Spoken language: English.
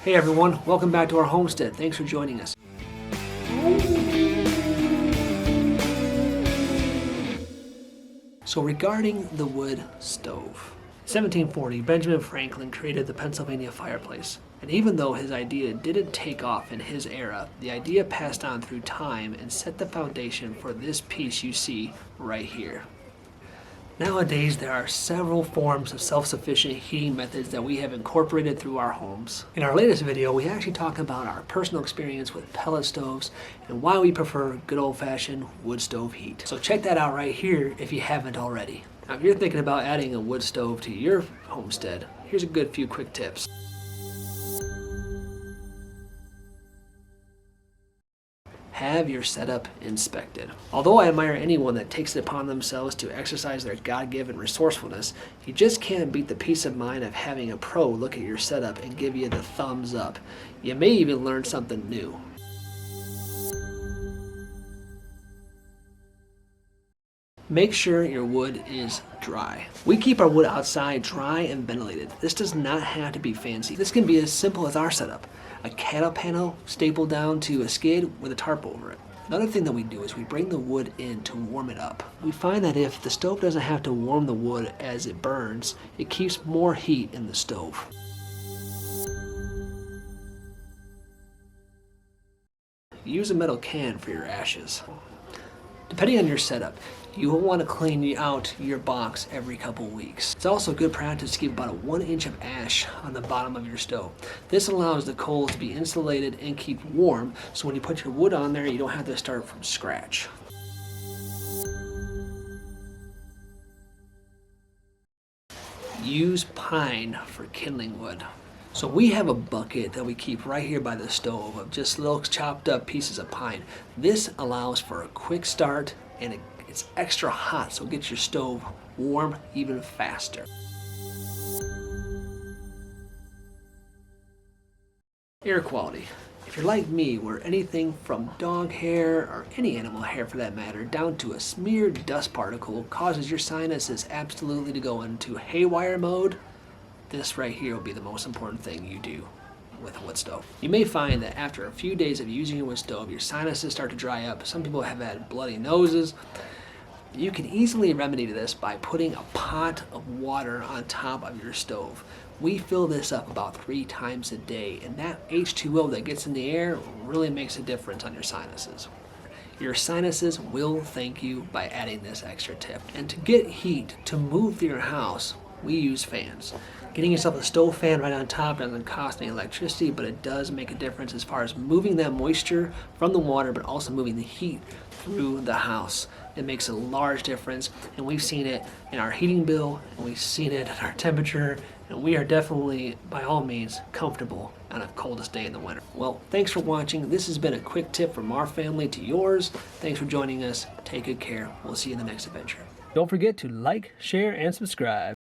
Hey everyone, welcome back to our homestead. Thanks for joining us. So regarding the wood stove, in 1740, Benjamin Franklin created the Pennsylvania fireplace. And even though his idea didn't take off in his era, the idea passed on through time and set the foundation for this piece you see right here. Nowadays, there are several forms of self-sufficient heating methods that we have incorporated through our homes. In our latest video, we actually talk about our personal experience with pellet stoves and why we prefer good old-fashioned wood stove heat. So check that out right here if you haven't already. Now, if you're thinking about adding a wood stove to your homestead, here's a good few quick tips. Have your setup inspected. Although I admire anyone that takes it upon themselves to exercise their God-given resourcefulness, you just can't beat the peace of mind of having a pro look at your setup and give you the thumbs up. You may even learn something new. Make sure your wood is dry. We keep our wood outside dry and ventilated. This does not have to be fancy. This can be as simple as our setup. A cattle panel stapled down to a skid with a tarp over it. Another thing that we do is we bring the wood in to warm it up. We find that if the stove doesn't have to warm the wood as it burns, it keeps more heat in the stove. Use a metal can for your ashes. Depending on your setup, you will want to clean out your box every couple weeks. It's also good practice to keep about a 1 inch of ash on the bottom of your stove. This allows the coals to be insulated and keep warm, so when you put your wood on there, you don't have to start from scratch. Use pine for kindling wood. So we have a bucket that we keep right here by the stove of just little chopped up pieces of pine. This allows for a quick start and it's extra hot, so it gets your stove warm even faster. Air quality. If you're like me, where anything from dog hair or any animal hair for that matter down to a smeared dust particle causes your sinuses absolutely to go into haywire mode, this right here will be the most important thing you do with a wood stove. You may find that after a few days of using a wood stove, your sinuses start to dry up. Some people have had bloody noses. You can easily remedy this by putting a pot of water on top of your stove. We fill this up about 3 times a day, and that H2O that gets in the air really makes a difference on your sinuses. Your sinuses will thank you by adding this extra tip. And to get heat to move through your house, we use fans. Getting yourself a stove fan right on top doesn't cost any electricity, but it does make a difference as far as moving that moisture from the water, but also moving the heat through the house. It makes a large difference, and we've seen it in our heating bill, and we've seen it in our temperature, and we are definitely, by all means, comfortable on a coldest day in the winter. Well, thanks for watching. This has been a quick tip from our family to yours. Thanks for joining us. Take good care. We'll see you in the next adventure. Don't forget to like, share, and subscribe.